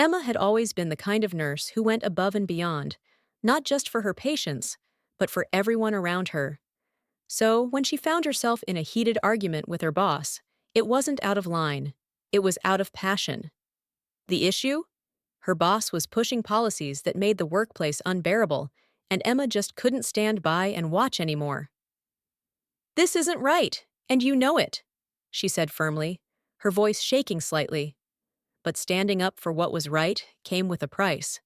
Emma had always been the kind of nurse who went above and beyond, not just for her patients, but for everyone around her. So, when she found herself in a heated argument with her boss, it wasn't out of line, it was out of passion. The issue? Her boss was pushing policies that made the workplace unbearable, and Emma just couldn't stand by and watch anymore. "This isn't right, and you know it," she said firmly, her voice shaking slightly. But standing up for what was right came with a price.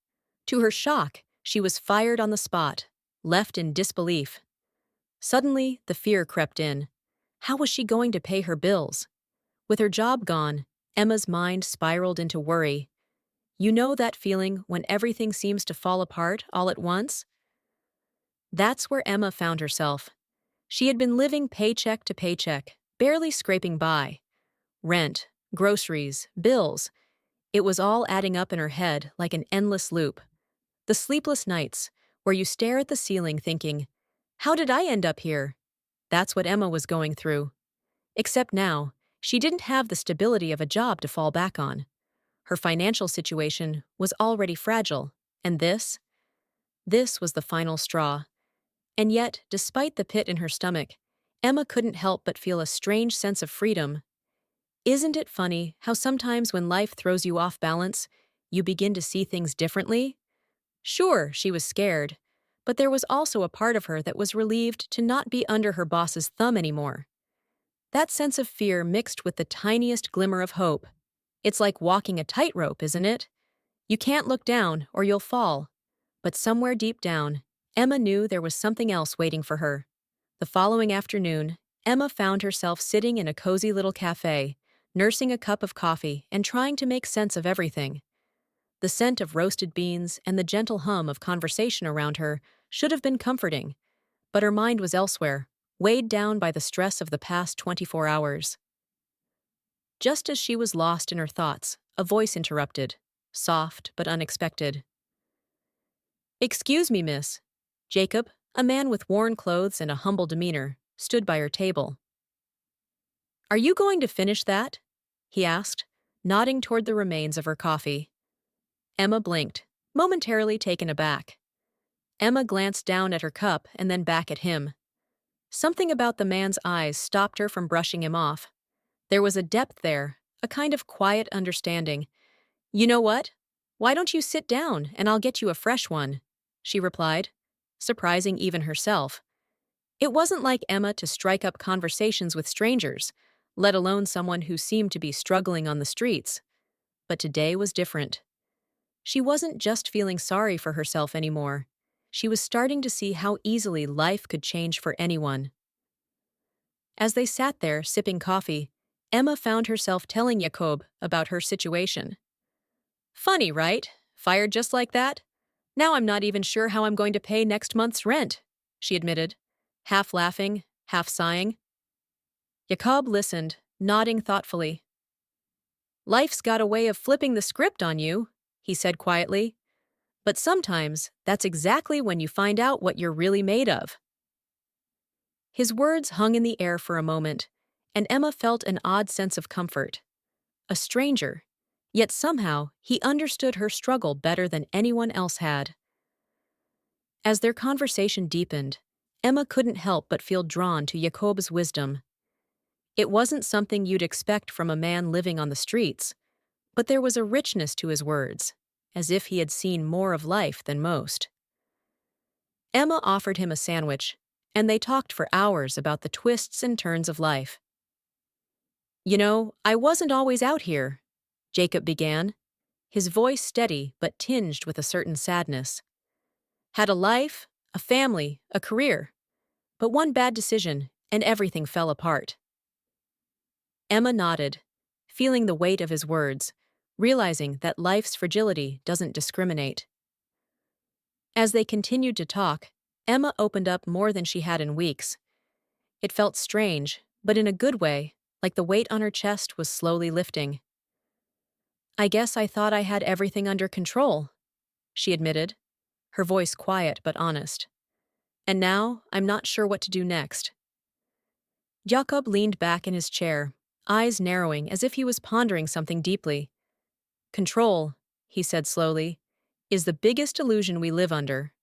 To her shock, she was fired on the spot, left in disbelief. Suddenly, the fear crept in. How was she going to pay her bills? With her job gone, Emma's mind spiraled into worry. You know that feeling when everything seems to fall apart all at once? That's where Emma found herself. She had been living paycheck to paycheck, barely scraping by. Rent, groceries, bills. It was all adding up in her head like an endless loop. The sleepless nights, where you stare at the ceiling thinking, how did I end up here? That's what Emma was going through. Except now, she didn't have the stability of a job to fall back on. Her financial situation was already fragile, and this was the final straw. And yet, despite the pit in her stomach, Emma couldn't help but feel a strange sense of freedom. Isn't it funny how sometimes when life throws you off balance, you begin to see things differently? Sure, she was scared, but there was also a part of her that was relieved to not be under her boss's thumb anymore. That sense of fear mixed with the tiniest glimmer of hope. It's like walking a tightrope, isn't it? You can't look down or you'll fall. But somewhere deep down, Emma knew there was something else waiting for her. The following afternoon, Emma found herself sitting in a cozy little cafe, nursing a cup of coffee and trying to make sense of everything. The scent of roasted beans and the gentle hum of conversation around her should have been comforting, but her mind was elsewhere, weighed down by the stress of the past 24 hours. Just as she was lost in her thoughts, a voice interrupted, soft but unexpected. "Excuse me, miss." Jacob, a man with worn clothes and a humble demeanor, stood by her table. "Are you going to finish that?" he asked, nodding toward the remains of her coffee. Emma blinked, momentarily taken aback. Emma glanced down at her cup and then back at him. Something about the man's eyes stopped her from brushing him off. There was a depth there, a kind of quiet understanding. "You know what? Why don't you sit down and I'll get you a fresh one?" she replied, surprising even herself. It wasn't like Emma to strike up conversations with strangers, let alone someone who seemed to be struggling on the streets. But today was different. She wasn't just feeling sorry for herself anymore. She was starting to see how easily life could change for anyone. As they sat there, sipping coffee, Emma found herself telling Jacob about her situation. "Funny, right? Fired just like that? Now I'm not even sure how I'm going to pay next month's rent," she admitted, half laughing, half sighing. Jacob listened, nodding thoughtfully. "Life's got a way of flipping the script on you," he said quietly. "But sometimes that's exactly when you find out what you're really made of." His words hung in the air for a moment, and Emma felt an odd sense of comfort. A stranger, yet somehow he understood her struggle better than anyone else had. As their conversation deepened, Emma couldn't help but feel drawn to Jacob's wisdom. It wasn't something you'd expect from a man living on the streets, but there was a richness to his words, as if he had seen more of life than most. Emma offered him a sandwich, and they talked for hours about the twists and turns of life. "You know, I wasn't always out here," Jacob began, his voice steady but tinged with a certain sadness. "Had a life, a family, a career. But one bad decision, and everything fell apart." Emma nodded, feeling the weight of his words, realizing that life's fragility doesn't discriminate. As they continued to talk, Emma opened up more than she had in weeks. It felt strange, but in a good way, like the weight on her chest was slowly lifting. "I guess I thought I had everything under control," she admitted, her voice quiet but honest. "And now I'm not sure what to do next." Jacob leaned back in his chair, eyes narrowing as if he was pondering something deeply. "Control," he said slowly, is the biggest illusion we live under.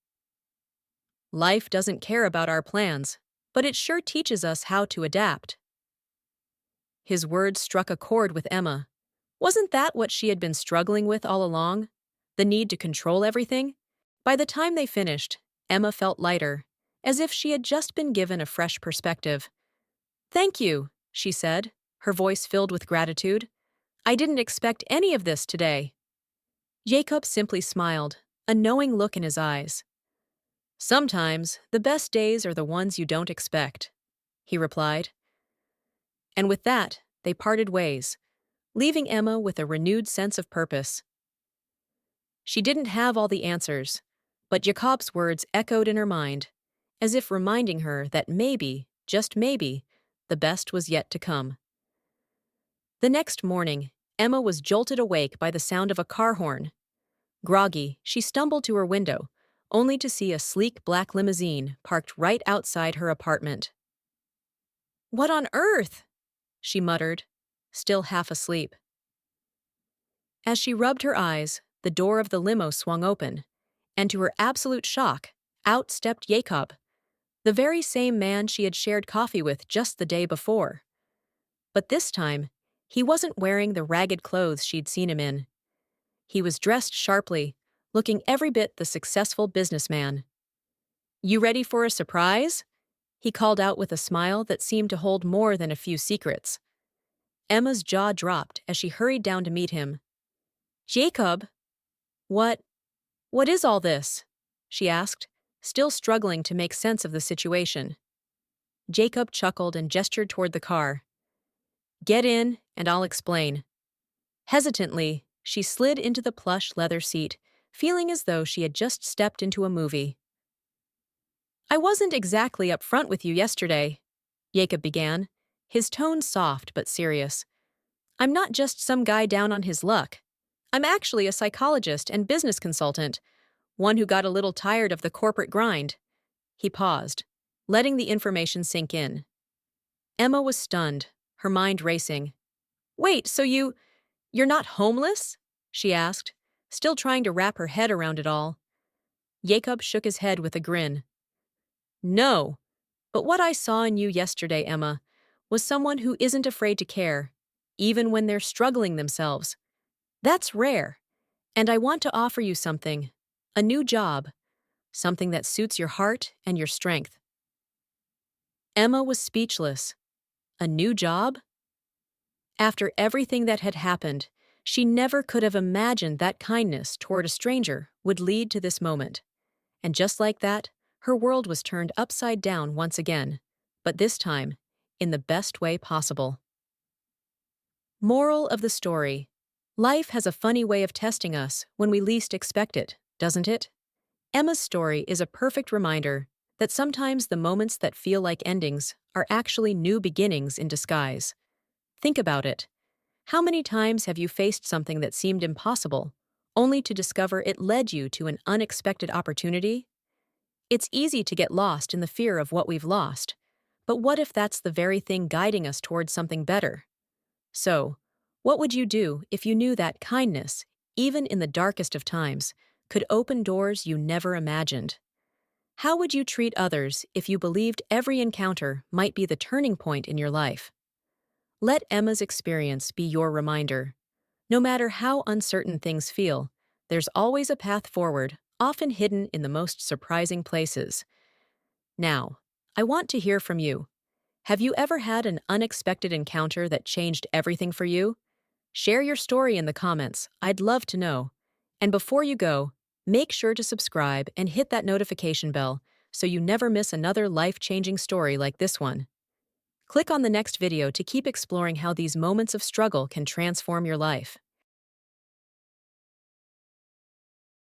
Life doesn't care about our plans, but it sure teaches us how to adapt. His words struck a chord with Emma. Wasn't that what she had been struggling with all along? The need to control everything? By the time they finished, Emma felt lighter, as if she had just been given a fresh perspective. "Thank you," she said, her voice filled with gratitude. "I didn't expect any of this today." Jacob simply smiled, a knowing look in his eyes. "Sometimes, the best days are the ones you don't expect," he replied. And with that, they parted ways, leaving Emma with a renewed sense of purpose. She didn't have all the answers, but Jacob's words echoed in her mind, as if reminding her that maybe, just maybe, the best was yet to come. The next morning, Emma was jolted awake by the sound of a car horn. Groggy, she stumbled to her window, only to see a sleek black limousine parked right outside her apartment. "What on earth?" she muttered, still half asleep. As she rubbed her eyes, the door of the limo swung open, and to her absolute shock, out stepped Jacob, the very same man she had shared coffee with just the day before. But this time, he wasn't wearing the ragged clothes she'd seen him in. He was dressed sharply, looking every bit the successful businessman. "You ready for a surprise?" he called out with a smile that seemed to hold more than a few secrets. Emma's jaw dropped as she hurried down to meet him. "Jacob, what, what is all this?" she asked, still struggling to make sense of the situation. Jacob chuckled and gestured toward the car. "Get in, and I'll explain." Hesitantly, she slid into the plush leather seat, feeling as though she had just stepped into a movie. "I wasn't exactly upfront with you yesterday," Jacob began, his tone soft but serious. "I'm not just some guy down on his luck. I'm actually a psychologist and business consultant, one who got a little tired of the corporate grind." He paused, letting the information sink in. Emma was stunned, her mind racing. "Wait, so you're not homeless?" she asked, still trying to wrap her head around it all. Jacob shook his head with a grin. "No, but what I saw in you yesterday, Emma, was someone who isn't afraid to care, even when they're struggling themselves. That's rare, and I want to offer you something, a new job, something that suits your heart and your strength." Emma was speechless. A new job? After everything that had happened, she never could have imagined that kindness toward a stranger would lead to this moment. And just like that, her world was turned upside down once again, but this time, in the best way possible. Moral of the story: life has a funny way of testing us when we least expect it, doesn't it? Emma's story is a perfect reminder that sometimes the moments that feel like endings are actually new beginnings in disguise. Think about it. How many times have you faced something that seemed impossible, only to discover it led you to an unexpected opportunity? It's easy to get lost in the fear of what we've lost, but what if that's the very thing guiding us towards something better? So, what would you do if you knew that kindness, even in the darkest of times, could open doors you never imagined? How would you treat others if you believed every encounter might be the turning point in your life? Let Emma's experience be your reminder. No matter how uncertain things feel, there's always a path forward, often hidden in the most surprising places. Now, I want to hear from you. Have you ever had an unexpected encounter that changed everything for you? Share your story in the comments. I'd love to know. And before you go, make sure to subscribe and hit that notification bell so you never miss another life-changing story like this one. Click on the next video to keep exploring how these moments of struggle can transform your life.